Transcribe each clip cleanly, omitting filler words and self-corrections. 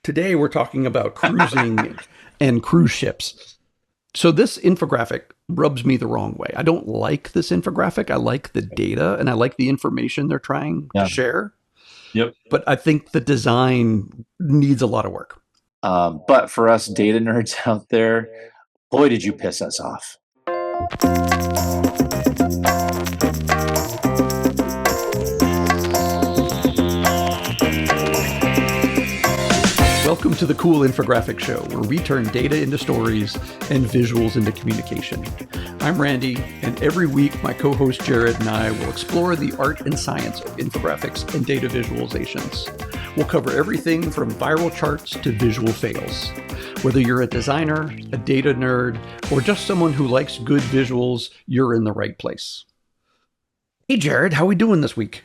Today we're talking about cruising and cruise ships. So this infographic rubs me the wrong way. I don't like this infographic. I like the data and I like the information they're trying to Yeah. share, Yep. but I think the design needs a lot of work. But for us data nerds out there, boy, did you piss us off. Welcome to the Cool Infographic Show, where we turn data into stories and visuals into communication. I'm Randy, and every week my co-host Jared and I will explore the art and science of infographics and data visualizations. We'll cover everything from viral charts to visual fails. Whether you're a designer, a data nerd, or just someone who likes good visuals, you're in the right place. Hey Jared, how are we doing this week?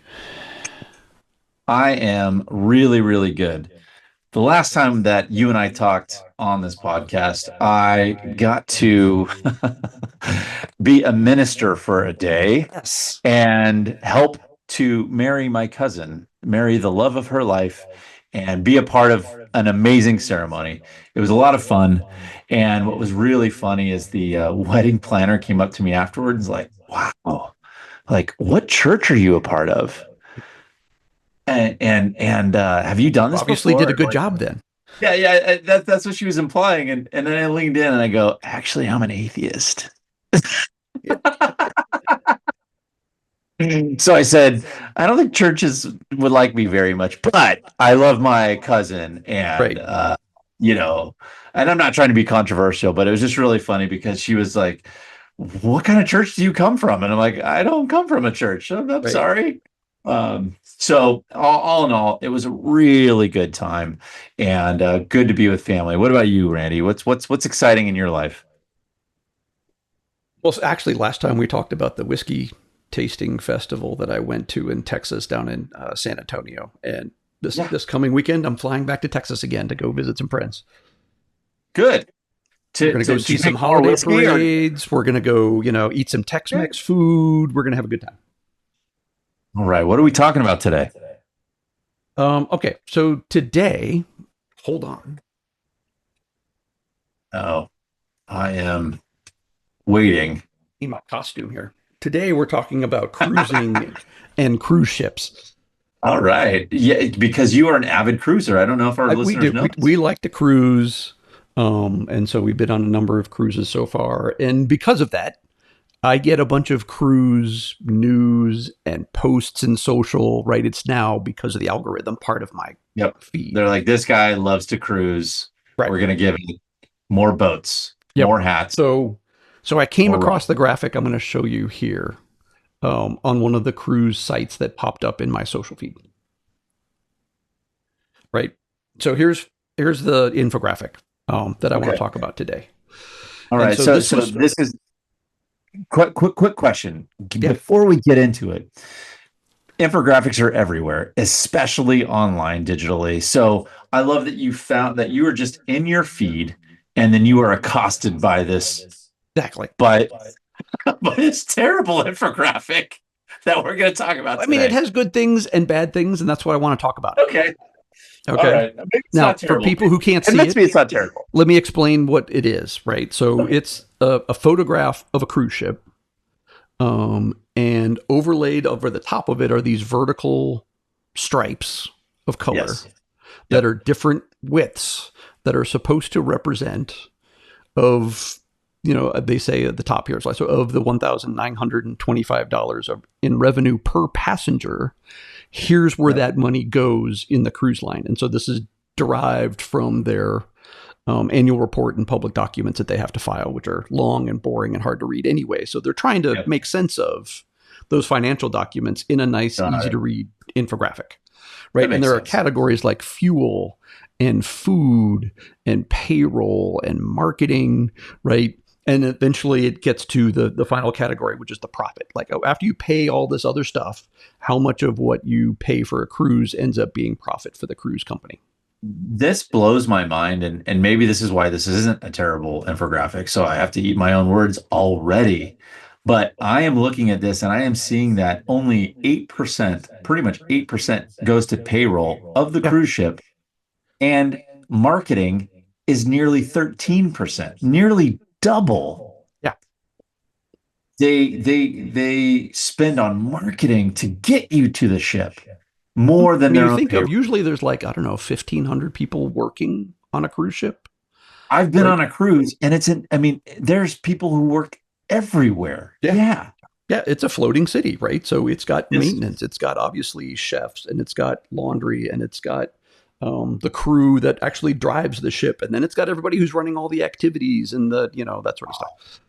I am really, really good. The last time that you and I talked on this podcast, I got to be a minister for a day and help to marry my cousin, marry the love of her life, and be a part of an amazing ceremony. It was a lot of fun. And what was really funny is the wedding planner came up to me afterwards, like, wow, like, what church are you a part of? And have you done this Obviously before? did a good job then. Yeah. That's what she was implying. And then I leaned in and I go, actually, I'm an atheist. So I said, I don't think churches would like me very much, but I love my cousin. And, Right. And I'm not trying to be controversial, but it was just really funny because she was like, what kind of church do you come from? And I'm like, I don't come from a church. I'm Right. sorry. So all in all, it was a really good time and good to be with family. What about you, Randy? What's exciting in your life? Well, actually, last time we talked about the whiskey tasting festival that I went to in Texas, down in San Antonio, and this coming weekend, I'm flying back to Texas again to go visit some friends. Good. We're going to go see some holiday parades. We're going to go, eat some Tex-Mex food. We're going to have a good time. All right. What are we talking about today? Okay. So today, hold on. Oh, I am waiting. In my costume here. Today, we're talking about cruising and cruise ships. All right. Yeah, because you are an avid cruiser. I don't know if our listeners know. We like to cruise. And so we've been on a number of cruises so far. And because of that, I get a bunch of cruise news and posts in social, right? It's now because of the algorithm part of my feed. They're like, this guy loves to cruise. Right. We're going to give him more boats, more hats. So I came across the graphic I'm going to show you here on one of the cruise sites that popped up in my social feed. Right. So here's the infographic that I want to talk about today. All right. So this is quick question before we get into it. Infographics are everywhere, especially online digitally. So I love that you found that you were just in your feed and then you were accosted by this. Exactly. But it's terrible infographic that we're going to talk about today. I mean, it has good things and bad things, and that's what I want to talk about. Okay. All right. Now, for people who can't see it, it's not terrible. Let me explain what it is, right? So it's a photograph of a cruise ship, and overlaid over the top of it are these vertical stripes of color that are different widths that are supposed to represent of, they say at the top here, so of the $1,925 in revenue per passenger, here's where that money goes in the cruise line. And so this is derived from their annual report and public documents that they have to file, which are long and boring and hard to read anyway. So they're trying to make sense of those financial documents in a nice, easy to read infographic, right? And there are categories like fuel and food and payroll and marketing, right? And eventually it gets to the final category, which is the profit. Like after you pay all this other stuff, how much of what you pay for a cruise ends up being profit for the cruise company? This blows my mind. And maybe this is why this isn't a terrible infographic. So I have to eat my own words already. But I am looking at this and I am seeing that only 8%, pretty much 8% goes to payroll of the cruise ship. And marketing is nearly 13%, nearly double. Yeah. They spend on marketing to get you to the ship more I than mean, their you own think of payroll. usually there's like, I don't know, 1,500 people working on a cruise ship, I've been right? on a cruise and I mean, there's people who work everywhere. Yeah. Yeah. Yeah, it's a floating city, right? So it's got Yes. maintenance, it's got obviously chefs, and it's got laundry, and it's got the crew that actually drives the ship, and then it's got everybody who's running all the activities and that sort of stuff.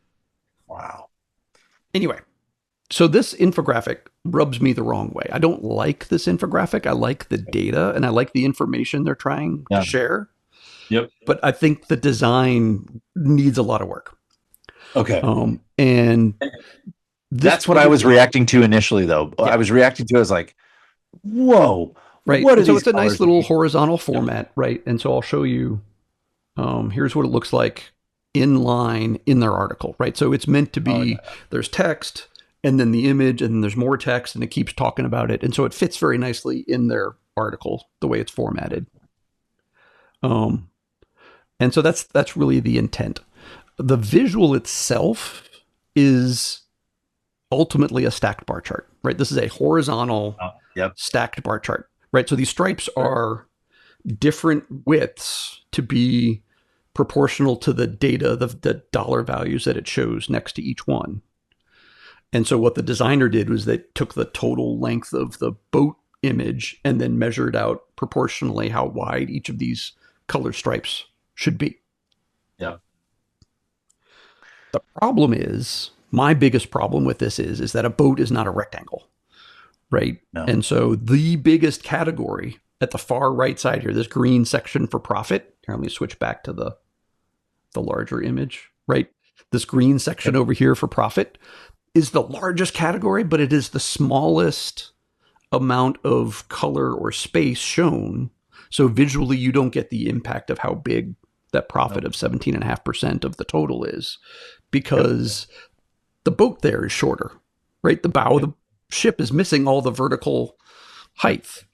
Wow. Anyway, so this infographic rubs me the wrong way. I don't like this infographic. I like the data and I like the information they're trying to Yeah. share, Yep. but I think the design needs a lot of work. Okay. And this That's what I was particular, reacting to initially, though. yeah, I was reacting to it as like, whoa, right. what are And so these it's a nice colors little mean? horizontal format, right? And so I'll show you. Here's what it looks like in line in their article, right? So it's meant to Oh, be yeah. there's text and then the image and then there's more text and it keeps talking about it. And so it fits very nicely in their article the way it's formatted. Um, and so that's really the intent. The visual itself is ultimately a stacked bar chart, right? This is a horizontal Oh, yep. stacked bar chart, right? So these stripes are different widths to be proportional to the data, the dollar values that it shows next to each one. And so what the designer did was they took the total length of the boat image and then measured out proportionally how wide each of these color stripes should be. Yeah. The problem is, my biggest problem with this is that a boat is not a rectangle, right? No. And so the biggest category at the far right side here, this green section for profit. Here, let me switch back to the larger image, right? This green section Yep. over here for profit is the largest category, but it is the smallest amount of color or space shown. So visually, you don't get the impact of how big that profit Nope. of 17.5% of the total is, because the boat there is shorter, right? The bow of the ship is missing all the vertical height.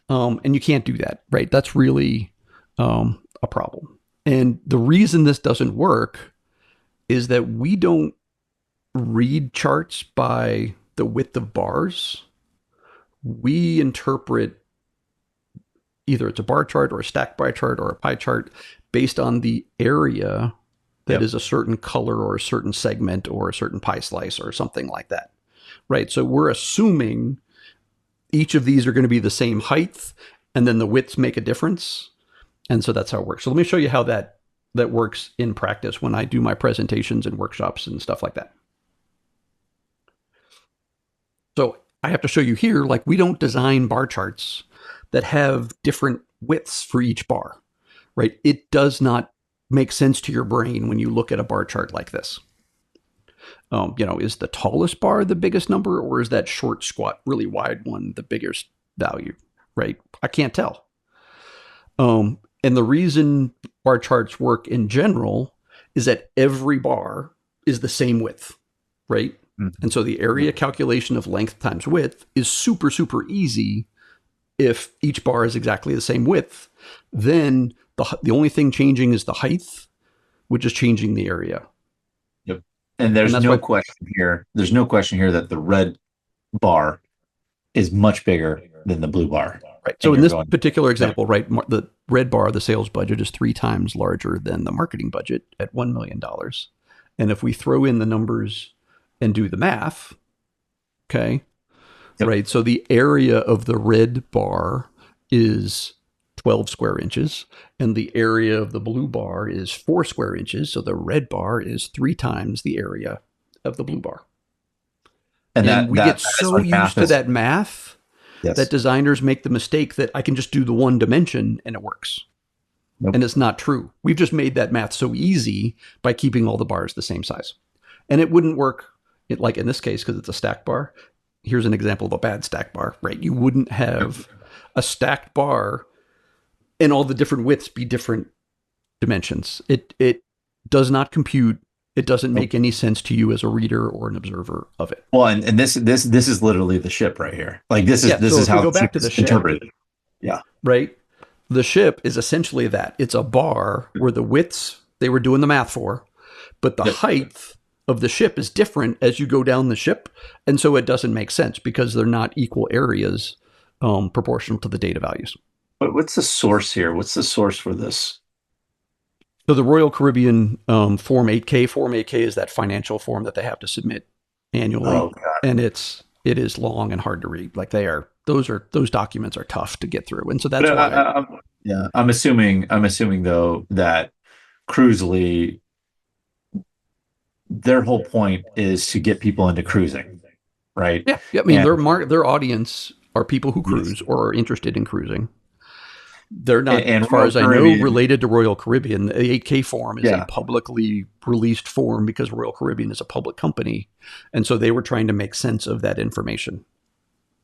And you can't do that, right? That's really a problem. And the reason this doesn't work is that we don't read charts by the width of bars. We interpret either it's a bar chart or a stacked bar chart or a pie chart based on the area that is a certain color or a certain segment or a certain pie slice or something like that, right? So we're assuming each of these are going to be the same height and then the widths make a difference. And so that's how it works. So let me show you how that works in practice when I do my presentations and workshops and stuff like that. So I have to show you here, like, we don't design bar charts that have different widths for each bar, right? It does not make sense to your brain when you look at a bar chart like this. Is the tallest bar the biggest number, or is that short, squat, really wide one the biggest value, right? I can't tell. And the reason bar charts work in general is that every bar is the same width, right? Mm-hmm. And so the area calculation of length times width is super, super easy if each bar is exactly the same width. Then the only thing changing is the height, which is changing the area. Yep. And there's no question here. There's no question here that the red bar is much bigger than the blue bar. Right. So in this particular example, right, the red bar, the sales budget is 3 times larger than the marketing budget at $1 million. And if we throw in the numbers and do the math, okay, right, so the area of the red bar is 12 square inches, and the area of the blue bar is 4 square inches. So the red bar is 3 times the area of the blue bar. And we get so used to that math that designers make the mistake that I can just do the one dimension and it works. Nope. And it's not true. We've just made that math so easy by keeping all the bars the same size. And it wouldn't work, like in this case, because it's a stacked bar. Here's an example of a bad stacked bar, right? You wouldn't have a stacked bar and all the different widths be different dimensions. It does not compute. It doesn't make any sense to you as a reader or an observer of it. Well, and this is literally the ship right here. Like this is how we go back to the ship, interpreted. Yeah. Right. The ship is essentially that. It's a bar where the widths they were doing the math for, but the Yep. height of the ship is different as you go down the ship. And so it doesn't make sense because they're not equal areas proportional to the data values. But what's the source here? What's the source for this? So the Royal Caribbean Form 8K, Form 8K is that financial form that they have to submit annually. Oh God. And it is long and hard to read. Like those documents are tough to get through. And so that's why. Yeah, I'm assuming though that Cruisely, their whole point is to get people into cruising, right? Yeah. I mean, their audience are people who cruise or are interested in cruising. They're not, as far as I know, related to Royal Caribbean. The 8K form is a publicly released form because Royal Caribbean is a public company. And so they were trying to make sense of that information.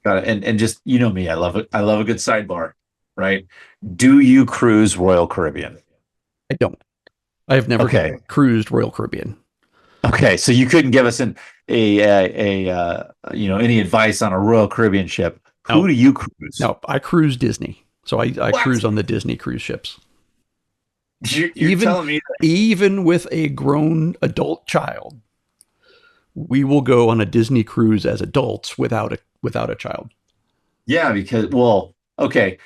Got it. And just, you know me, I love it. I love a good sidebar, right? Do you cruise Royal Caribbean? I don't. I have never cruised Royal Caribbean. Okay, so you couldn't give us any advice on a Royal Caribbean ship. Who do you cruise? No, I cruise Disney. So I cruise on the Disney cruise ships. You're telling me that? Even with a grown adult child, we will go on a Disney cruise as adults without a child. Yeah, because okay.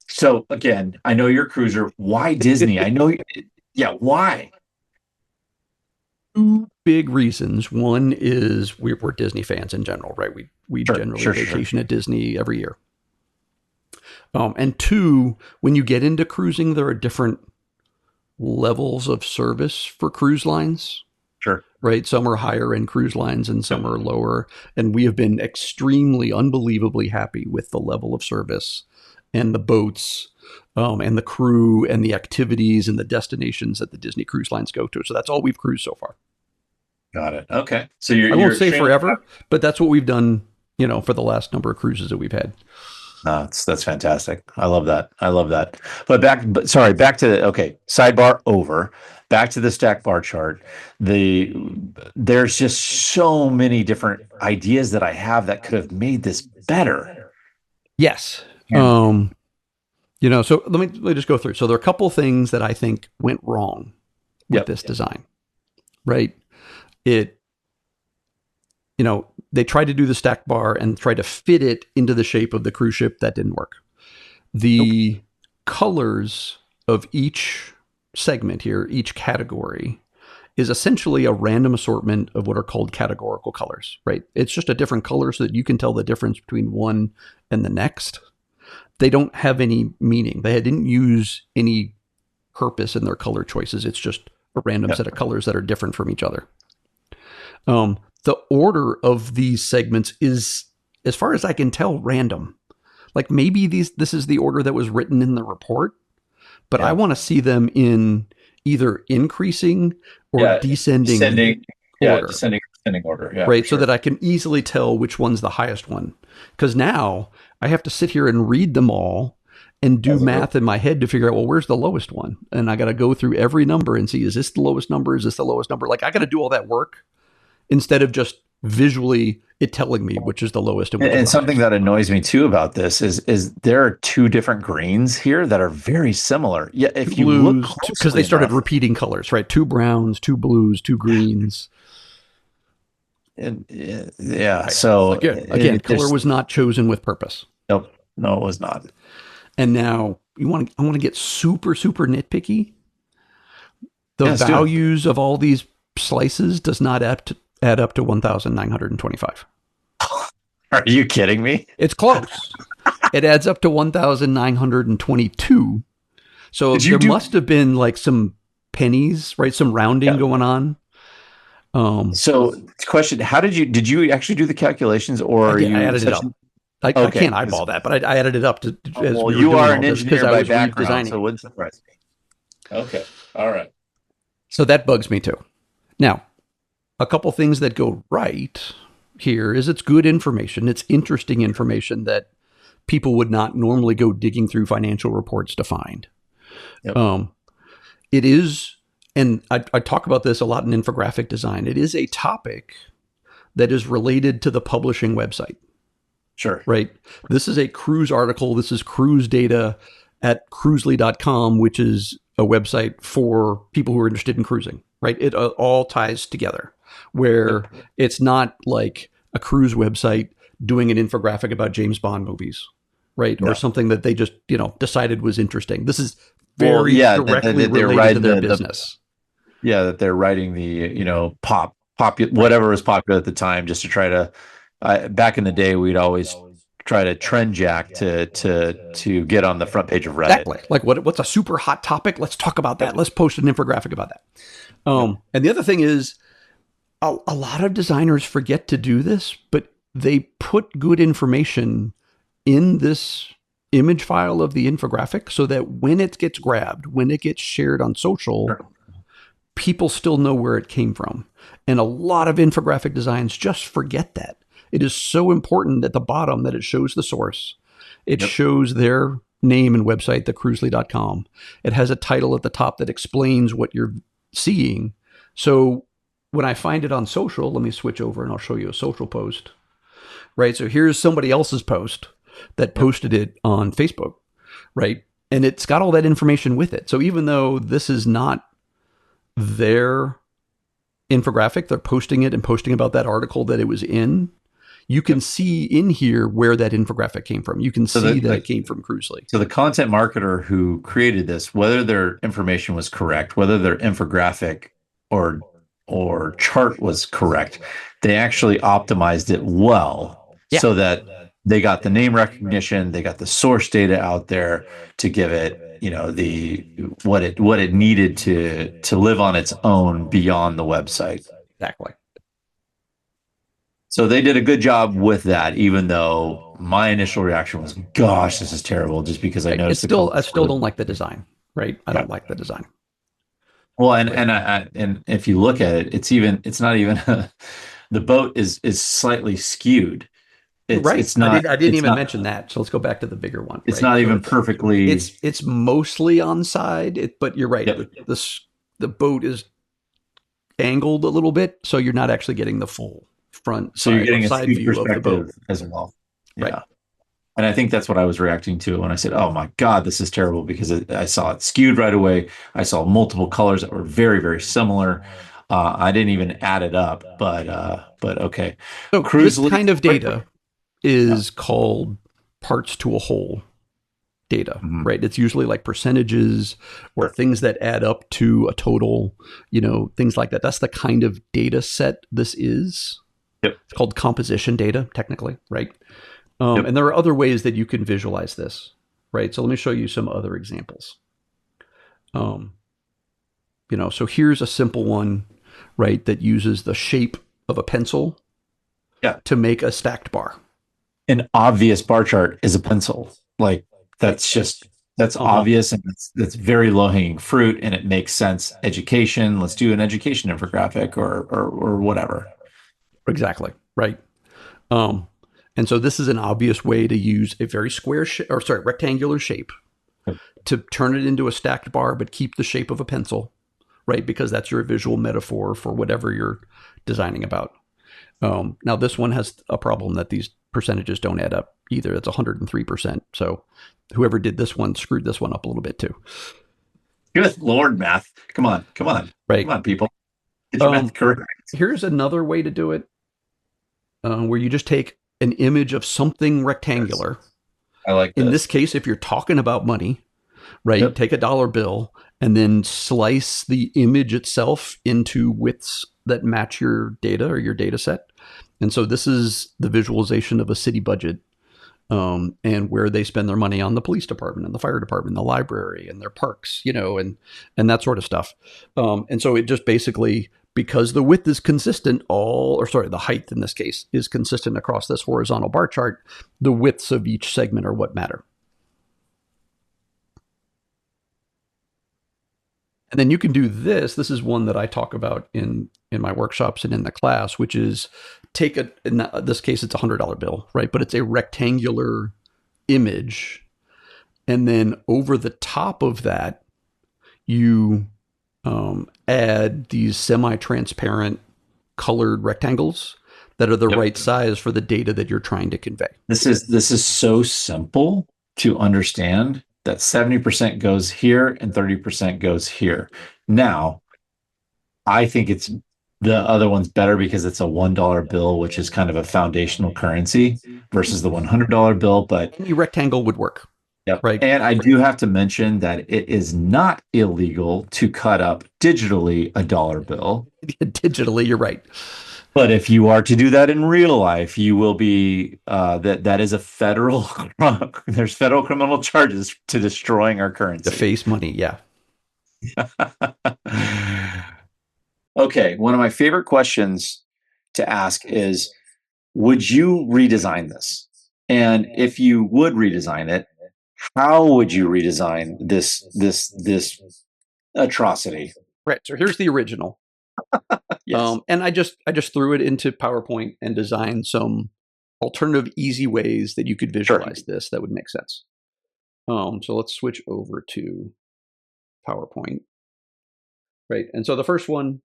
So again, I know you're a cruiser. Why Disney? I know. Yeah, why? Two big reasons. One is we're Disney fans in general, right? We generally vacation at Disney every year. And two, when you get into cruising, there are different levels of service for cruise lines. Sure. Right. Some are higher end cruise lines and some are lower. And we have been unbelievably happy with the level of service and the boats and the crew and the activities and the destinations that the Disney cruise lines go to. So that's all we've cruised so far. Got it. Okay. So I won't say forever, but that's what we've done, for the last number of cruises that we've had. That's fantastic. I love that. But back to sidebar over. Back to the stack bar chart. There's just so many different ideas that I have that could have made this better. Yes. So let me just go through. So there are a couple things that I think went wrong with this design, right? They tried to do the stack bar and tried to fit it into the shape of the cruise ship. That didn't work. The colors of each segment here, each category, is essentially a random assortment of what are called categorical colors, right? It's just a different color so that you can tell the difference between one and the next. They don't have any meaning. They didn't use any purpose in their color choices. It's just a random set of colors that are different from each other. The order of these segments is, as far as I can tell, random. Like maybe this is the order that was written in the report, but I want to see them in either increasing or descending order. Descending order. Yeah, right. So that I can easily tell which one's the highest one. Because now I have to sit here and read them all and do math in my head to figure out, well, where's the lowest one? And I got to go through every number and see, is this the lowest number? Is this the lowest number? Like I got to do all that work instead of just visually it telling me which is the lowest. And something that annoys me too about this is there are two different greens here that are very similar. Yeah, if you look closely, because they started repeating colors, right? 2 browns, 2 blues, 2 greens. And so again, color was not chosen with purpose. Nope, no, it was not. And now I want to get super, super nitpicky. The values of all these slices does not add up to 1,925. Are you kidding me? It's close. It adds up to 1,922. So there must have been like some pennies, right? Some rounding going on. So question, did you actually do the calculations or I added it up? I can't eyeball that, but I added it up to. You are an engineer by background, so it wouldn't surprise me. Okay. All right. So that bugs me too. Now, a couple things that go right here is it's good information. It's interesting information that people would not normally go digging through financial reports to find. Yep. It is, and I talk about this a lot in infographic design. It is a topic that is related to the publishing website. Sure. Right. This is a cruise article. This is cruise data. at cruisely.com, which is a website for people who are interested in cruising, right? It all ties together, where it's not like a cruise website doing an infographic about James Bond movies, right? No. Or something that they just, decided was interesting. This is Well, very yeah, directly they're related to writing their business. that they're writing the Right. whatever was popular at the time, just to try to. Back in the day, we'd always try to trend jack to get on the front page of Reddit. Exactly. Like what's a super hot topic? Let's talk about that. Yep. Let's post an infographic about that. Yep. And the other thing is, a lot of designers forget to do this, but they put good information in this image file of the infographic so that when it gets grabbed, when it gets shared on social, Sure. people still know where it came from. And a lot of infographic designs just forget that. It is so important at the bottom that it shows the source. It Yep. shows their name and website, thecruisely.com. It has a title at the top that explains what you're seeing. So when I find it on social, let me switch over and I'll show you a social post. Right. So here's somebody else's post that posted it on Facebook. Right. And it's got all that information with it. So even though this is not their infographic, they're posting it and posting about that article that it was in. You can see in here where that infographic came from. You can see that it came from Cruisely. So the content marketer who created this, whether their information was correct, whether their infographic or chart was correct, they actually optimized it well so that they got the name recognition, they got the source data out there to give it, the what it needed to live on its own beyond the website. Exactly. So they did a good job with that, even though my initial reaction was, "Gosh, this is terrible," just because I noticed. I still don't like the design. Right? I don't like the design. Well, and if you look at it, it's not even the boat is slightly skewed. It's not. I didn't even mention that. So let's go back to the bigger one. It's not even perfectly. It's mostly on side, but you're right. Yep. The boat is angled a little bit, so you're not actually getting the full front. So you're getting a side view of the boat as well. Yeah. Right. And I think that's what I was reacting to when I said, "Oh my God, this is terrible," because I saw it skewed right away. I saw multiple colors that were very, very similar. I didn't even add it up, but okay. So this kind of data is called parts to a whole data, right? It's usually like percentages or things that add up to a total, things like that. That's the kind of data set this is. Yep. It's called composition data, technically, right? And there are other ways that you can visualize this, right? So let me show you some other examples. So here's a simple one, right, that uses the shape of a pencil to make a stacked bar. An obvious bar chart is a pencil. Like that's obvious, and that's very low hanging fruit, and it makes sense. Education. Let's do an education infographic or whatever. Exactly. Right. And so this is an obvious way to use a very rectangular shape to turn it into a stacked bar, but keep the shape of a pencil, right? Because that's your visual metaphor for whatever you're designing about. Now this one has a problem that these percentages don't add up either. It's 103%. So whoever did this one screwed this one up a little bit too. Good Lord, math. Come on. Right. Come on, people. Get your math correct. Here's another way to do it, where you just take an image of something rectangular. I like this. In this case, if you're talking about money, right, take a dollar bill and then slice the image itself into widths that match your data or your data set. And so this is the visualization of a city budget, and where they spend their money on the police department and the fire department, the library and their parks, and that sort of stuff. And so it just basically, because the width is consistent, the height in this case is consistent across this horizontal bar chart, the widths of each segment are what matter. And then you can do this. This is one that I talk about in my workshops and in the class, which is in this case, it's a $100 bill, right? But it's a rectangular image. And then over the top of that, you add these semi-transparent colored rectangles that are the right size for the data that you're trying to convey. This is so simple to understand, that 70% goes here and 30% goes here. Now, I think it's the other one's better because it's a $1 bill, which is kind of a foundational currency versus the $100 bill. But Any rectangle would work, yep. right? And I do have to mention that it is not illegal to cut up digitally a dollar bill. Digitally, you're right. But if you are to do that in real life, you will be that is a federal there's federal criminal charges to destroying our currency. Deface money, yeah. Okay, one of my favorite questions to ask is, would you redesign this? And if you would redesign it, how would you redesign this atrocity? Right. So here's the original. Yes. And I just threw it into PowerPoint and designed some alternative easy ways that you could visualize this that would make sense. So let's switch over to PowerPoint. Right. And so the first one,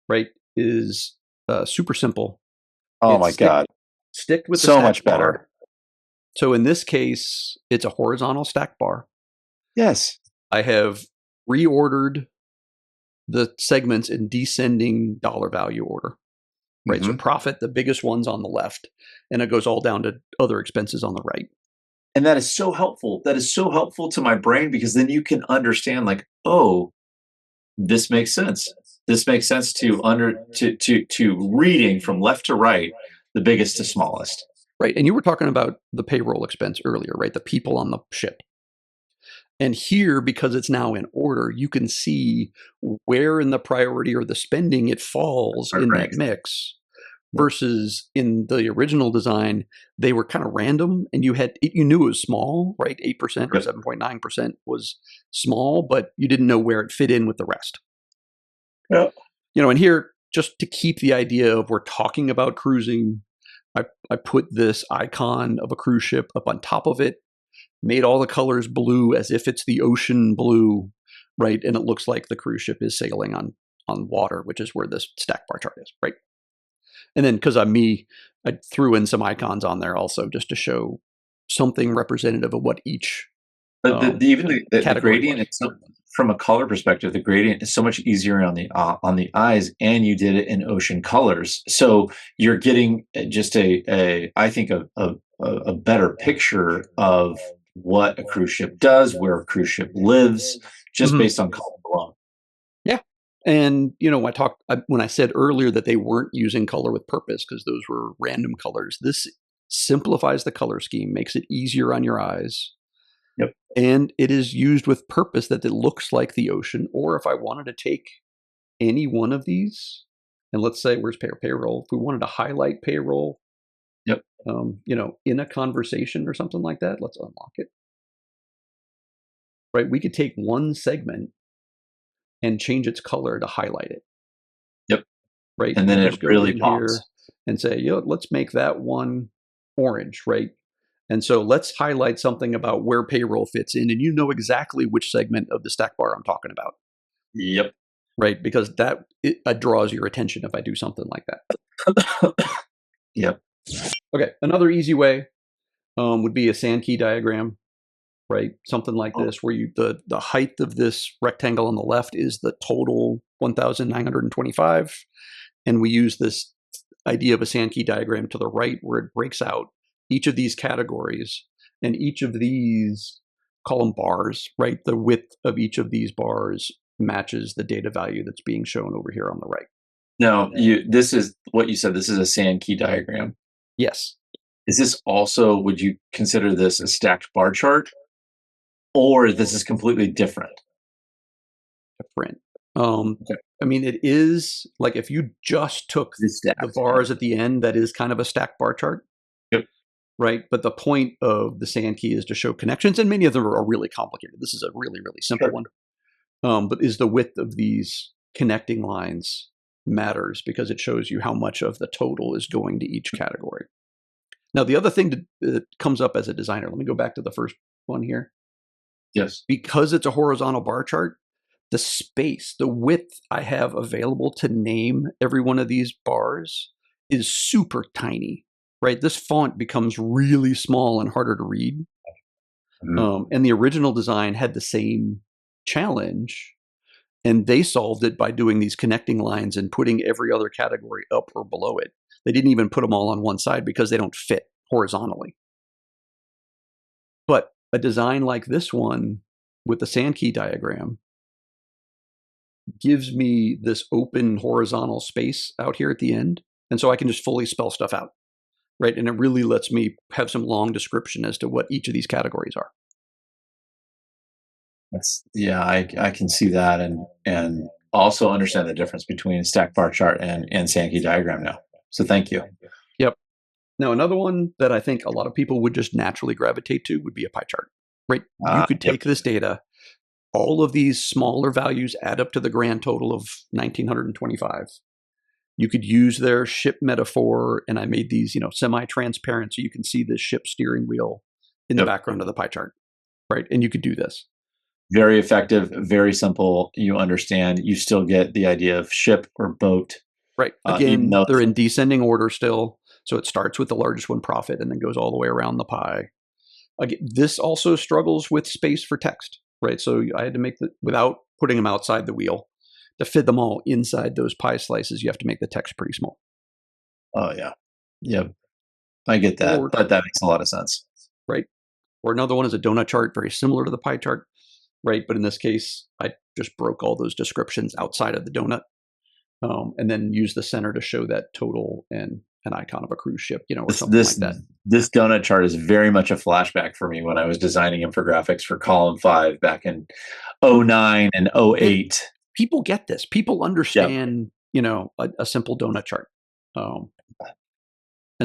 right, is super simple. Oh my God. Stick with the so stack much better. bar. So in this case, it's a horizontal stack bar. Yes. I have reordered the segments in descending dollar value order. Right. So profit, the biggest ones on the left, and it goes all down to other expenses on the right. And that is so helpful. That is so helpful to my brain because then you can understand, like, oh, this makes sense. This makes sense to reading from left to right, the biggest to smallest. Right. And you were talking about the payroll expense earlier, right? The people on the ship. And here, because it's now in order, you can see where in the priority or the spending it falls in that mix. Versus in the original design, they were kind of random, and you knew it was small, right? 8% or 7.9% was small, but you didn't know where it fit in with the rest. Yeah. And here, just to keep the idea of we're talking about cruising, I put this icon of a cruise ship up on top of it, made all the colors blue as if it's the ocean blue, right? And it looks like the cruise ship is sailing on water, which is where this stack bar chart is, right? And then because I'm me, I threw in some icons on there also just to show something representative of what each But even the gradient itself, from a color perspective, the gradient is so much easier on the eyes, and you did it in ocean colors. So you're getting just I think a better picture of what a cruise ship does, where a cruise ship lives, just based on color alone. Yeah. And, when I said earlier that they weren't using color with purpose because those were random colors, this simplifies the color scheme, makes it easier on your eyes. Yep. And it is used with purpose that it looks like the ocean. Or if I wanted to take any one of these, and let's say, where's payroll? If we wanted to highlight payroll, yep. In a conversation or something like that, let's unlock it. Right. We could take one segment and change its color to highlight it. Yep. Right. And then it really pops. Here and say, let's make that one orange, right? And so let's highlight something about where payroll fits in, and you know exactly which segment of the stack bar I'm talking about. Yep. Right, because it draws your attention if I do something like that. Yep. Okay, another easy way would be a sand key diagram, right? Something like this, where the height of this rectangle on the left is the total 1,925, and we use this idea of a sand key diagram to the right, where it breaks out each of these categories and each of these column bars, right? The width of each of these bars matches the data value that's being shown over here on the right. Now, this is what you said. This is a sand key diagram. Yes. Is this also, would you consider this a stacked bar chart? Or this is completely different? Different. Okay. I mean, it is like if you just took the bars at the end, that is kind of a stacked bar chart. Yep. Right. But the point of the sand key is to show connections, and many of them are really complicated. This is a really, really simple one. But is the width of these connecting lines matters because it shows you how much of the total is going to each category. Now, the other thing that comes up as a designer, let me go back to the first one here. Yes. Because it's a horizontal bar chart, the space, the width I have available to name every one of these bars is super tiny, right? This font becomes really small and harder to read. And the original design had the same challenge, and they solved it by doing these connecting lines and putting every other category up or below it. They didn't even put them all on one side because they don't fit horizontally. But a design like this one with the sand key diagram gives me this open horizontal space out here at the end. And so I can just fully spell stuff out, right? And it really lets me have some long description as to what each of these categories are. I can see that, and also understand the difference between a stack bar chart and Sankey diagram now. So thank you. Yep. Now, another one that I think a lot of people would just naturally gravitate to would be a pie chart, right? You could take this data, all of these smaller values add up to the grand total of 1,925. You could use their ship metaphor, and I made these, semi-transparent so you can see the ship steering wheel in the background of the pie chart, right? And you could do this. Very effective, very simple. You understand. You still get the idea of ship or boat. Right. Again, they're in descending order still. So it starts with the largest one, profit, and then goes all the way around the pie. Again, this also struggles with space for text, right? So I had to make without putting them outside the wheel, to fit them all inside those pie slices, you have to make the text pretty small. Oh, yeah. Yeah. I get that. But that makes a lot of sense. Right. Or another one is a donut chart, very similar to the pie chart, right? But in this case, I just broke all those descriptions outside of the donut, and then use the center to show that total and an icon of a cruise ship, or something like that. This donut chart is very much a flashback for me when I was designing infographics for Column 5 back in 09 and 08. People get this. People understand, a simple donut chart. And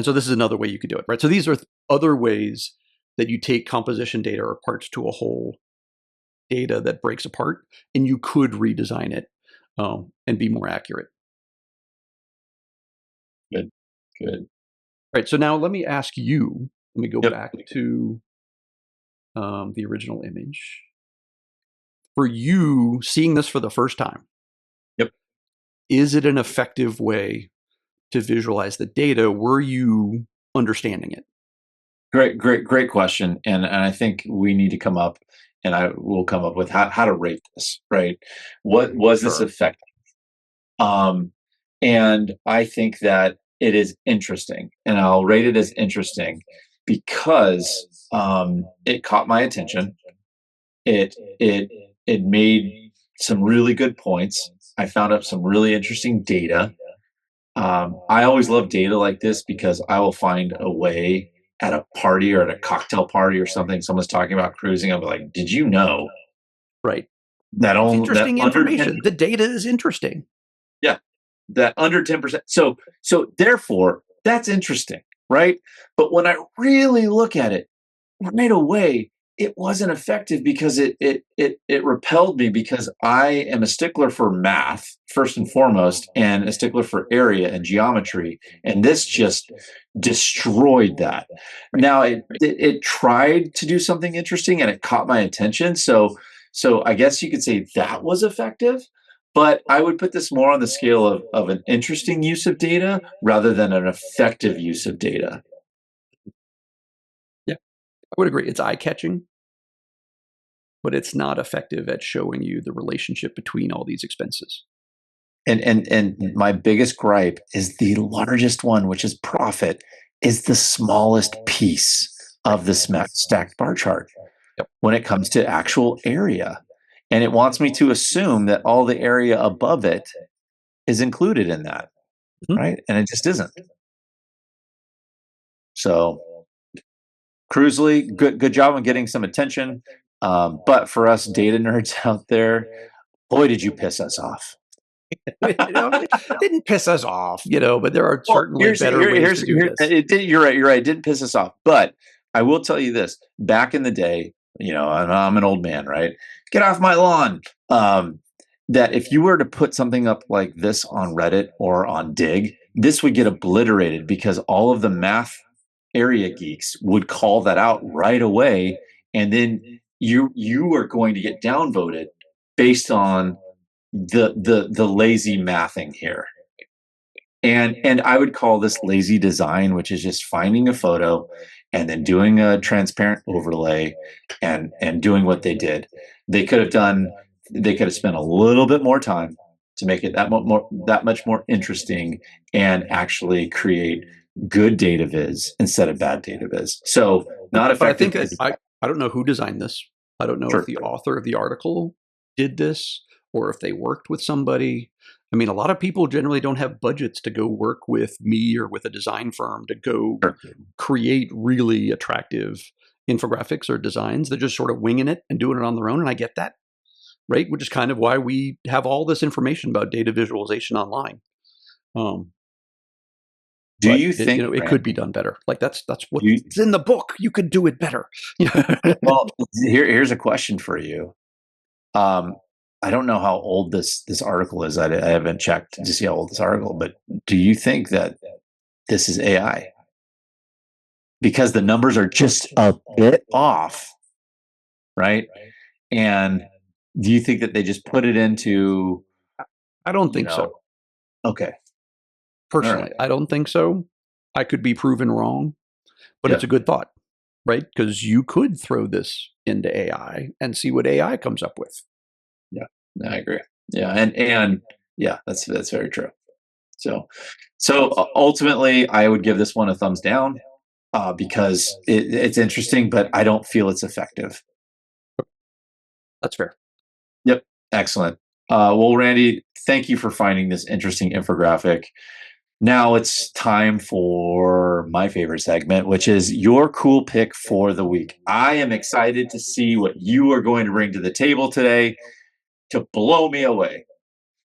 so this is another way you could do it, right? So these are other ways that you take composition data or parts to a whole data that breaks apart, and you could redesign it and be more accurate. Good. Right. So now let me ask you, let me go back to the original image. For you, seeing this for the first time, is it an effective way to visualize the data? Were you understanding it? Great question. And I think we need to come up, and I will come up with how to rate this, right? What was this effective? And I think that it is interesting, and I'll rate it as interesting because it caught my attention. It made some really good points. I found out some really interesting data. I always love data like this because I will find a way at a party or at a cocktail party or something. Someone's talking about cruising. I'll be like, "Did you know?" Right. That only interesting information. The data is interesting. Yeah. That under 10%. So therefore, that's interesting, right? But when I really look at it, right away, it wasn't effective because it repelled me, because I am a stickler for math first and foremost, and a stickler for area and geometry, and this just destroyed that. Now it tried to do something interesting and it caught my attention, so I guess you could say that was effective. But I would put this more on the scale of an interesting use of data rather than an effective use of data. Yeah, I would agree. It's eye-catching, but it's not effective at showing you the relationship between all these expenses. And my biggest gripe is the largest one, which is profit, is the smallest piece of the stacked bar chart when it comes to actual area. And it wants me to assume that all the area above it is included in that, right? And it just isn't. So, Cruisely, good job on getting some attention. But for us data nerds out there, boy, did you piss us off. It didn't piss us off, but there are certainly better ways to do this. You're right. It didn't piss us off. But I will tell you this. Back in the day, I'm an old man, right? Get off my lawn. That if you were to put something up like this on Reddit or on Dig, this would get obliterated because all of the math area geeks would call that out right away. And then you are going to get downvoted based on the lazy mathing here. And I would call this lazy design, which is just finding a photo and then doing a transparent overlay and doing what they did. They could have done, they could have spent a little bit more time to make it that much more interesting and actually create good data viz instead of bad data viz. So not But I effective. think that I don't know who designed this. I don't know if Sure. the author of the article did this or if they worked with somebody. I mean, a lot of people generally don't have budgets to go work with me or with a design firm to go Sure. create really attractive infographics or designs. They're just sort of winging it and doing it on their own. And I get that, right? Which is kind of why we have all this information about data visualization online. Do But you think, it could be done better. Like that's you, what's in the book. You could do it better. well, here's a question for you. Um, I don't know how old this article is. I haven't checked to see how old this article, but do you think that this is AI? Because the numbers are just a bit off, right? And do you think that they just put it into, I don't you think know, so. okay, all right, Personally, I don't think so. I could be proven wrong, but it's yeah, a good thought, right? Because you could throw this into AI and see what AI comes up with. yeah, I agree. Yeah, and yeah, that's very true. So ultimately, I would give this one a thumbs down because it's interesting, but I don't feel it's effective. That's fair. Yep, excellent. Well, Randy, thank you for finding this interesting infographic. Now it's time for my favorite segment, which is your cool pick for the week. I am excited to see what you are going to bring to the table today to blow me away.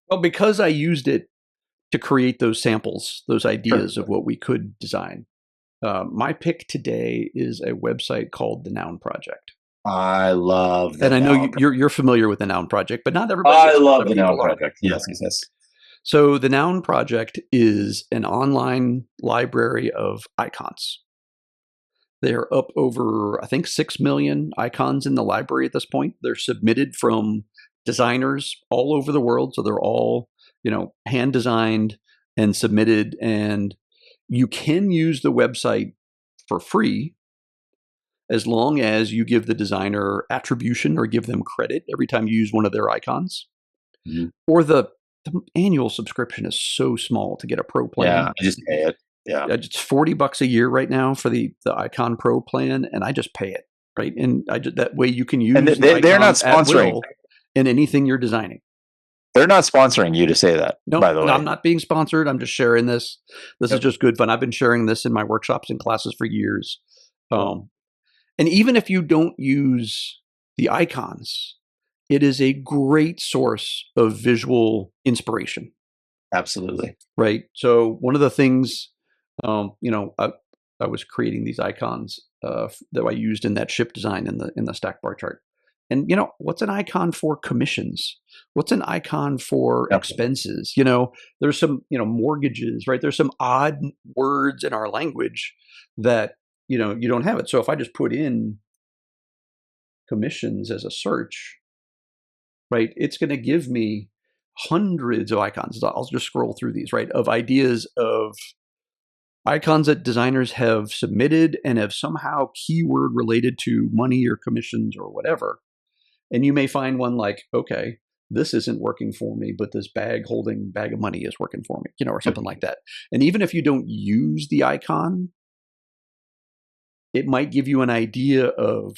Well, because I used it to create those samples, those Sure. ideas of what we could design. My pick today is a website called the Noun Project. I love the And I know Noun. you're familiar with the Noun Project, but not everybody I is. A lot love of the Noun people aren't. project. Yes, yes, yes. So the Noun Project is an online library of icons. They're up over, I think, 6 million icons in the library at this point. They're submitted from designers all over the world. So they're all, hand designed and submitted. And you can use the website for free as long as you give the designer attribution or give them credit every time you use one of their icons. Mhm. Or the annual subscription is so small to get a pro Yeah, plan. I just pay it. Yeah. It's $40 a year right now for the Icon Pro plan, and I just pay it, right? And that way you can And use the they're not icons at sponsoring. will in anything you're designing. They're not sponsoring you to say that, by No, the no, way. I'm not being sponsored. I'm just sharing this. This is Yep. just good fun. I've been sharing this in my workshops and classes for years. Yep. And even if you don't use the icons, it is a great source of visual inspiration. Absolutely. Right. So one of the things, I was creating these icons that I used in that ship design in the stack bar chart. And what's an icon for commissions? What's an icon for Yep. expenses? There's some mortgages, right? There's some odd words in our language that you don't have it. So if I just put in commissions as a search, right, it's going to give me hundreds of icons. I'll just scroll through these, right, of ideas of icons that designers have submitted and have somehow keyword related to money or commissions or whatever. And you may find one like, okay, this isn't working for me, but this holding bag of money is working for me, or something like that. And even if you don't use the icon, it might give you an idea of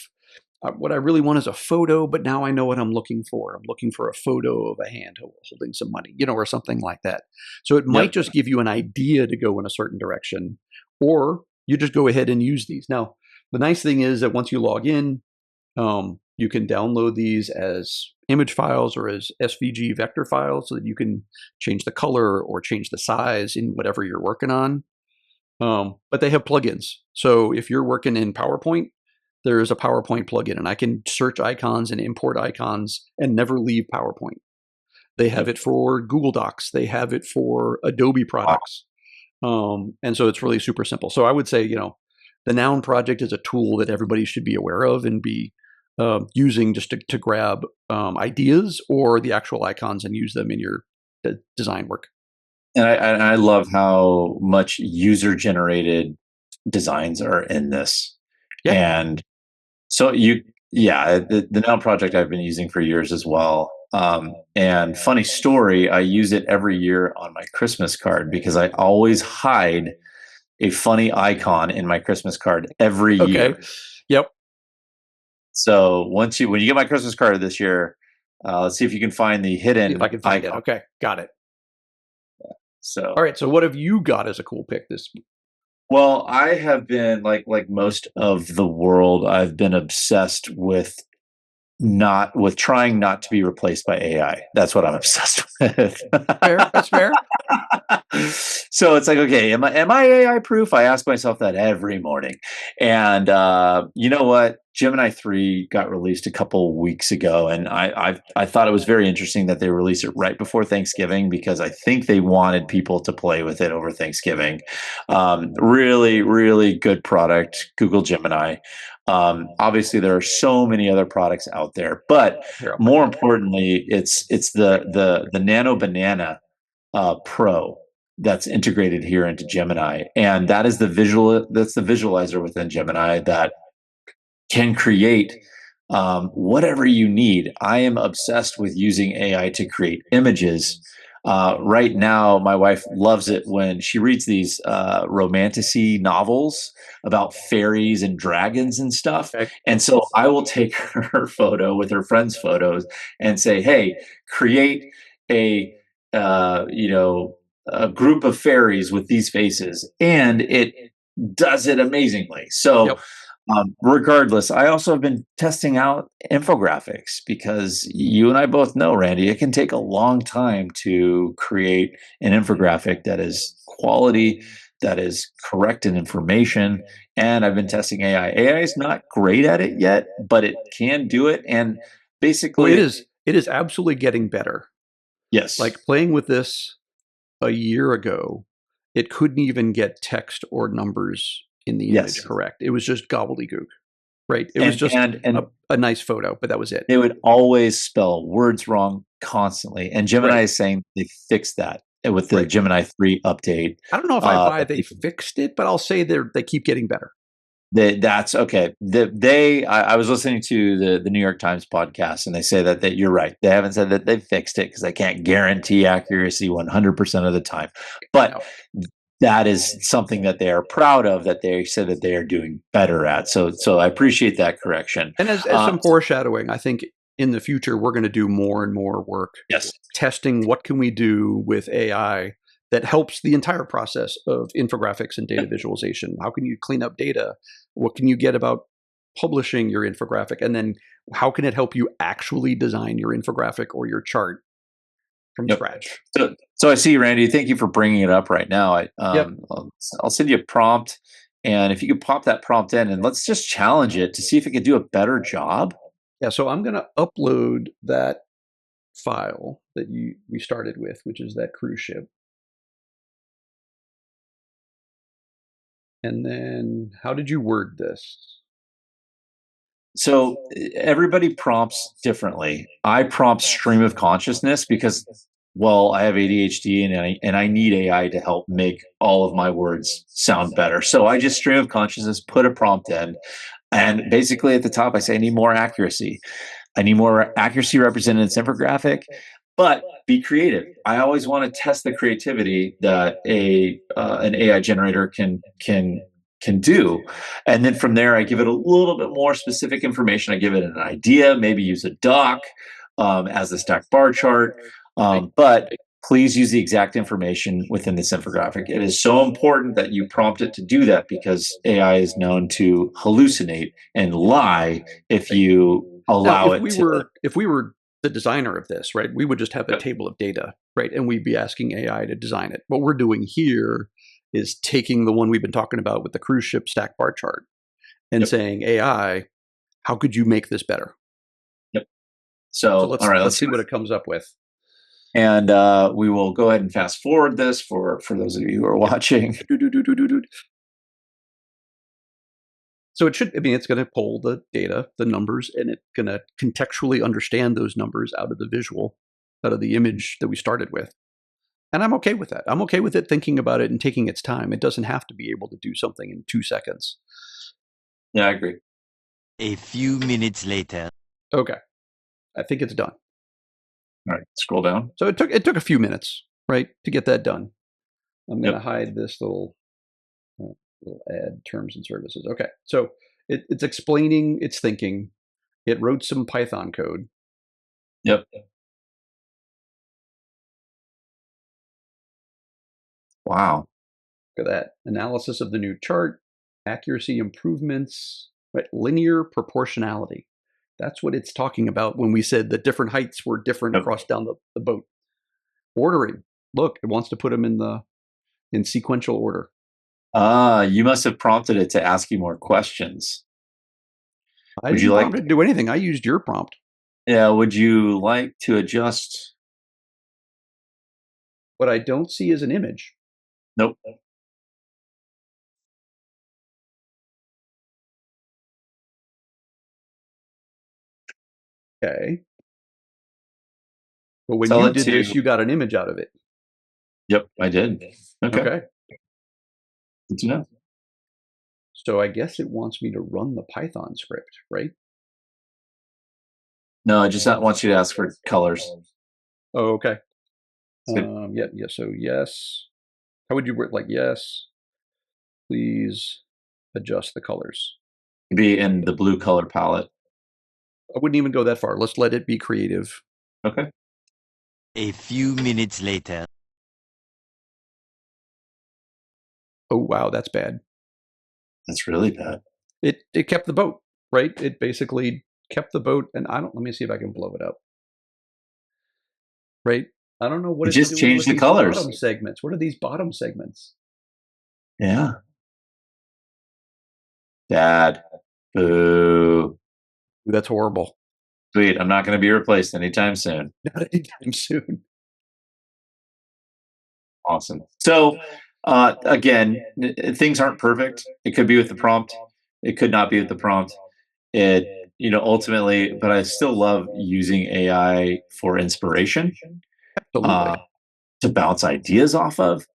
what I really want is a photo, but now I know what I'm looking for. I'm looking for a photo of a hand holding some money, or something like that. So it might Yep. just give you an idea to go in a certain direction, or you just go ahead and use these. Now, the nice thing is that once you log in, you can download these as image files or as SVG vector files so that you can change the color or change the size in whatever you're working on. But they have plugins. So if you're working in PowerPoint, there's a PowerPoint plugin, and I can search icons and import icons and never leave PowerPoint. They have it for Google Docs. They have it for Adobe products. And so it's really super simple. So I would say, the Noun project is a tool that everybody should be aware of and be using just to grab ideas or the actual icons and use them in your design work. And I love how much user generated designs are in this. Yeah. And so the Noun project I've been using for years as well. And funny story, I use it every year on my Christmas card because I always hide a funny icon in my Christmas card every Okay. year. Yep. So when you get my Christmas card this year, let's see if you can find the See if I hidden can find it. icon. Okay. Got it. All So, right. So what have you got as a cool pick this? well, I have been like most of the world, I've been obsessed with not with trying not to be replaced by AI. That's what I'm obsessed with. Fair. That's fair. So it's like, okay, am I AI proof? I ask myself that every morning. And you know what? Gemini 3 got released a couple weeks ago, and I thought it was very interesting that they released it right before Thanksgiving because I think they wanted people to play with it over Thanksgiving. Really, really good product, Google Gemini. Obviously, there are so many other products out there, but Here, I'll bring more it. importantly, it's the Nano Banana Pro that's integrated here into Gemini, and that's the visualizer within Gemini that can create whatever you need. I am obsessed with using AI to create images. Right now, my wife loves it when she reads these romantasy novels about fairies and dragons and stuff. Okay. And so I will take her photo with her friends' photos and say, "Hey, create a you know a group of fairies with these faces," and it does it amazingly. So Yep. regardless, I also have been testing out infographics because you and I both know, Randy, it can take a long time to create an infographic that is quality, that is correct in information. And I've been testing AI. AI is not great at it yet, but it can do it. And Oh, it basically, is. It is absolutely getting better. yes, Like playing with this a year ago, it couldn't even get text or numbers in the image yes. correct. It was just gobbledygook, right? It was And just and and a nice photo, but that was it. they would always spell words wrong constantly. And Gemini Right. is saying they fixed that with the Right. Gemini 3 update. I don't know if I buy That they fixed it, but I'll say they keep getting better. that's okay. I was listening to the New York Times podcast, and they say that you're right. They haven't said that they fixed it because they can't guarantee accuracy 100% of the time. But No. that is something that they are proud of, that they said that they are doing better at. So I appreciate that correction. And as some foreshadowing, I think in the future we're going to do more and more work Yes. testing what can we do with AI that helps the entire process of infographics and data visualization. How can you clean up data? What can you get about publishing your infographic? And then how can it help you actually design your infographic or your chart from Yep. scratch? So I see, Randy. Thank you for bringing it up right now. Yep. I'll send you a prompt, and if you could pop that prompt in, and let's just challenge it to see if it could do a better job. Yeah. So I'm going to upload that file that we started with, which is that cruise ship. And then how did you word this? So everybody prompts differently. I prompt stream of consciousness because, well, I have ADHD and I need AI to help make all of my words sound better. So I just stream of consciousness, put a prompt in, and basically at the top I say I need more accuracy. I need more accuracy represented in this infographic, but be creative. I always want to test the creativity that an AI generator can do, and then from there I give it a little bit more specific information. I give it an idea, maybe use a doc as the stack bar chart, Right. but please use the exact information within this infographic. It is so important that you prompt it to do that because AI is known to hallucinate and lie if Right. you Now, allow if it we to. were if we were the designer of this, right, we would just have a table of data, right, and we'd be asking AI to design it. What we're doing here is taking the one we've been talking about with the cruise ship stack bar chart and Yep. saying, AI, how could you make this better? Yep. So So, all right, let's let's see. see what it comes up with. And we will go ahead and fast forward this for those of you who are watching. So it should, I mean, it's going to pull the data, the numbers, and it's going to contextually understand those numbers out of the visual, out of the image that we started with. And I'm okay with that. I'm okay with it thinking about it and taking its time. It doesn't have to be able to do something in 2 seconds. Yeah, I agree. A few minutes later. Okay, I think it's done. All right, scroll down. So it took a few minutes, right, to get that done. I'm going to Yep. hide this little add terms and services. Okay, so it's explaining its thinking. It wrote some Python code. Yep. Wow. Look at that. Analysis of the new chart, accuracy improvements, right? Linear proportionality. That's what it's talking about when we said that different heights were different Yep. across down the boat. Ordering. Look, it wants to put them in sequential order. You must have prompted it to ask you more questions. I Would you didn't like? prompt it to do anything. I used your prompt. Yeah. Would you like to adjust? What I don't see is an image. Nope. Okay. But when Tell you it did to. this, you got an image out of it. Yep, I did. Okay. Okay. Good to know. So I guess it wants me to run the Python script, right? No, I just want you to ask for colors. Oh, okay. Good. Yeah. So yes. How would you word like yes? Please adjust the colors. Be in the blue color palette. I wouldn't even go that far. Let's let it be creative. Okay. A few minutes later. Oh wow, that's bad. That's really bad. It kept the boat, right? It basically kept the boat, and let me see if I can blow it up. Right? I don't know what It it's just doing changed with the these colors. bottom segments. What are these bottom segments? Yeah. Dad. Boo. That's horrible. Sweet. I'm not going to be replaced anytime soon. Not anytime soon. Awesome. So, again, things aren't perfect. It could be with the prompt. It could not be with the prompt. Ultimately, but I still love using AI for inspiration, Absolutely. to bounce ideas off of,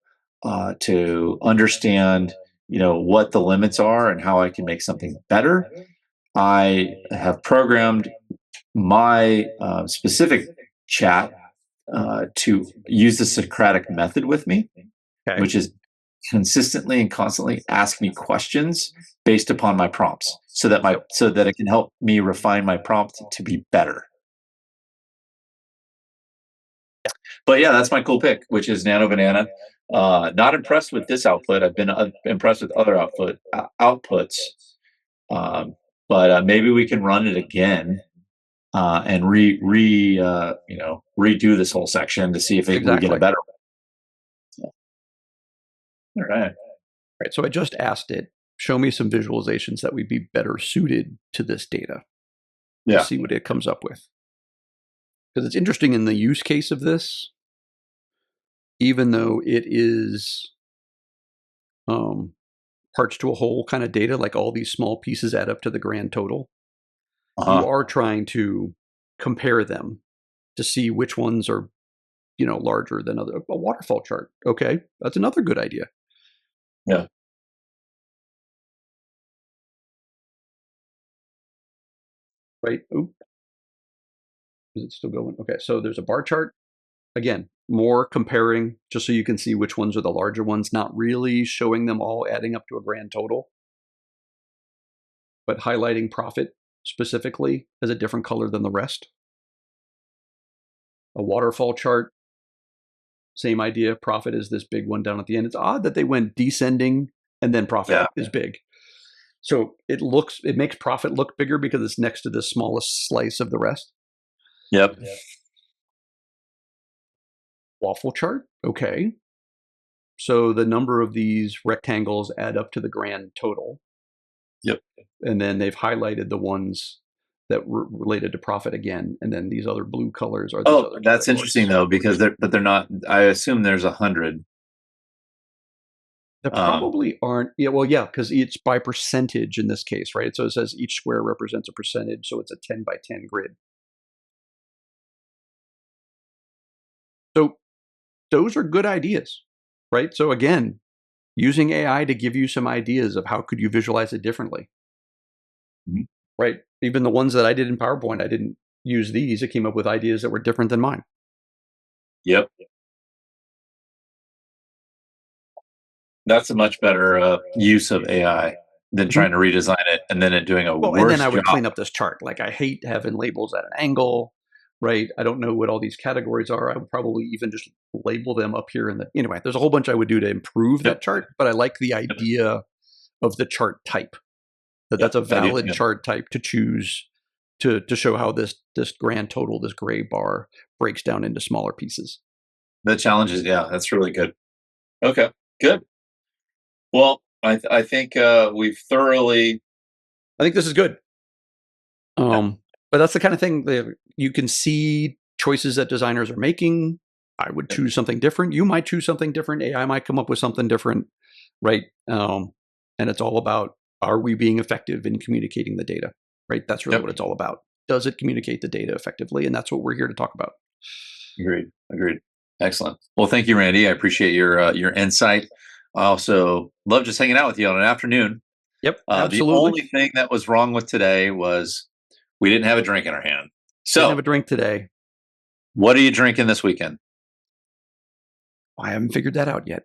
to understand, what the limits are and how I can make something better. I have programmed my specific chat to use the Socratic method with me, Okay. which is consistently and constantly ask me questions based upon my prompts, so that it can help me refine my prompt to be better. But yeah, that's my cool pick, which is Nano Banana. Not impressed with this output. I've been impressed with other outputs, but maybe we can run it again, and redo this whole section to see if we get a Exactly. better one. All right. Right. So I just asked it, show me some visualizations that would be better suited to this data. Yeah. To see what it comes up with. Because it's interesting in the use case of this, even though it is parts to a whole kind of data, like all these small pieces add up to the grand total, you are trying to compare them to see which ones are, larger than other. A waterfall chart. Okay, that's another good idea. Yeah. Right. Oop. Is it still going? Okay, so there's a bar chart. Again, more comparing just so you can see which ones are the larger ones, not really showing them all adding up to a grand total, but highlighting profit specifically as a different color than the rest. A waterfall chart, same idea. Profit is this big one down at the end. It's odd that they went descending and then profit is big. So it makes profit look bigger because it's next to the smallest slice of the rest. Yep. Waffle chart. Okay. So the number of these rectangles add up to the grand total. Yep. And then they've highlighted the ones that were related to profit again. And then these other blue colors are these other that's interesting though, because they're not. I assume there's 100. There probably aren't. Yeah, well, yeah, because it's by percentage in this case, right? So it says each square represents a percentage, so it's a 10 by 10 grid. So those are good ideas, right? So again, using AI to give you some ideas of how could you visualize it differently. Mhm. right? Even the ones that I did in PowerPoint, I didn't use these. It came up with ideas that were different than mine. Yep. That's a much better use of AI than trying to redesign it and then it doing a Well, and then worse I would job. clean up this chart. Like I hate having labels at an angle, right? I don't know what all these categories are. I would probably even just label them up here in the anyway. There's a whole bunch I would do to improve that chart, but I like the idea of the chart type. That's a I do valid too. chart type to choose to show how this grand total, this gray bar, breaks down into smaller pieces. The challenge is, that's really good. Okay, good. Well, I think we've thoroughly. I think this is good. But that's the kind of thing that you can see choices that designers are making. I would choose something different. You might choose something different. AI might come up with something different, right? And it's all about, are we being effective in communicating the data, right? That's really what it's all about. Does it communicate the data effectively? And that's what we're here to talk about. Agreed. Excellent. Well, thank you, Randy. I appreciate your insight. I also love just hanging out with you on an afternoon. Yep, The absolutely. only thing that was wrong with today was we didn't have a drink in our hand. Didn't have So, a drink today. what are you drinking this weekend? I haven't figured that out yet.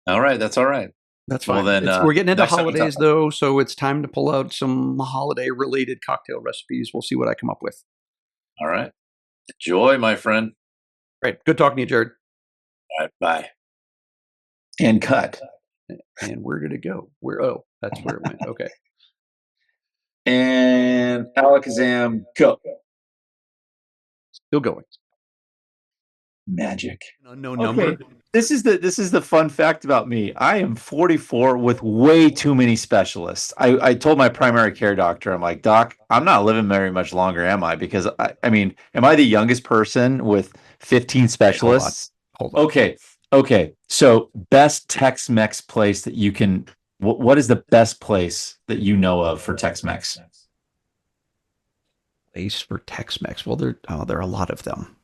All right, that's all right. That's fine. Well, then, we're getting into next time we holidays, talk- though, so it's time to pull out some holiday-related cocktail recipes. We'll see what I come up with. All right. Enjoy, my friend. Great. Good talking to you, Jared. All right, bye. And cut. And where did it go? Oh, that's where it went. Okay. And Alakazam, go. Still going. Magic. Unknown number. This is the fun fact about me. I am 44 with way too many specialists. I told my primary care doctor, I'm like, Doc, I'm not living very much longer, am I? Because I mean, am I the youngest person with 15 specialists? Hold on. Okay. So best Tex-Mex place that you can. What is the best place that you know of for Tex-Mex? Place for Tex-Mex. Well, there are a lot of them.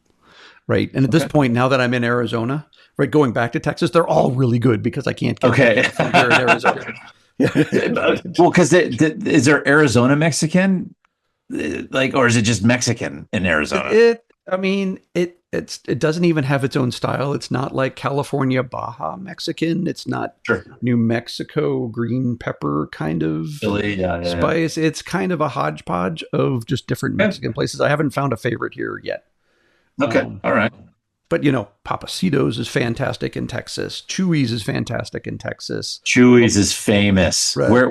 Right. And at this point, now that I'm in Arizona, right, going back to Texas, they're all really good because I can't get from here in Arizona. Well, because is there Arizona Mexican? Or is it just Mexican in Arizona? It doesn't even have its own style. It's not like California Baja Mexican. It's not New Mexico green pepper kind of spice. It's kind of a hodgepodge of just different Mexican places. I haven't found a favorite here yet. Okay. All right. But Papacitos is fantastic in Texas. Chewy's is fantastic in Texas. Chewy's is famous. Right. Where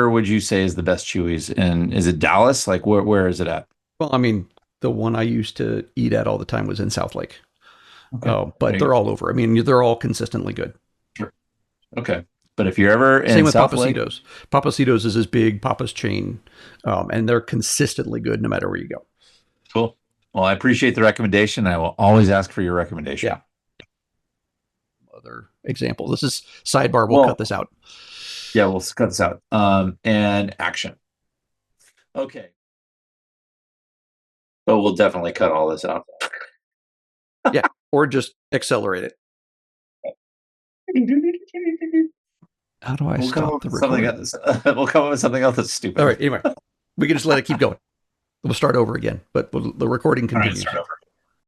would you say is the best Chewy's? And is it Dallas? Like where is it at? Well, I mean, the one I used to eat at all the time was in South Lake. Okay. But they're all over. I mean, they're all consistently good. Sure. Okay. But if you're ever in Same with South Papacitos. Lake? Papacitos is this big Papa's chain, and they're consistently good no matter where you go. Cool. Well, I appreciate the recommendation. I will always ask for your recommendation. Yeah. Other example. This is sidebar. We'll cut this out. Yeah, we'll cut this out. And action. Okay. But we'll definitely cut all this out. Yeah. Or just accelerate it. How do I stop the recording? We'll come up with something else that's stupid. All right. Anyway, we can just let it keep going. We'll start over again, but the recording continues. All right, start over.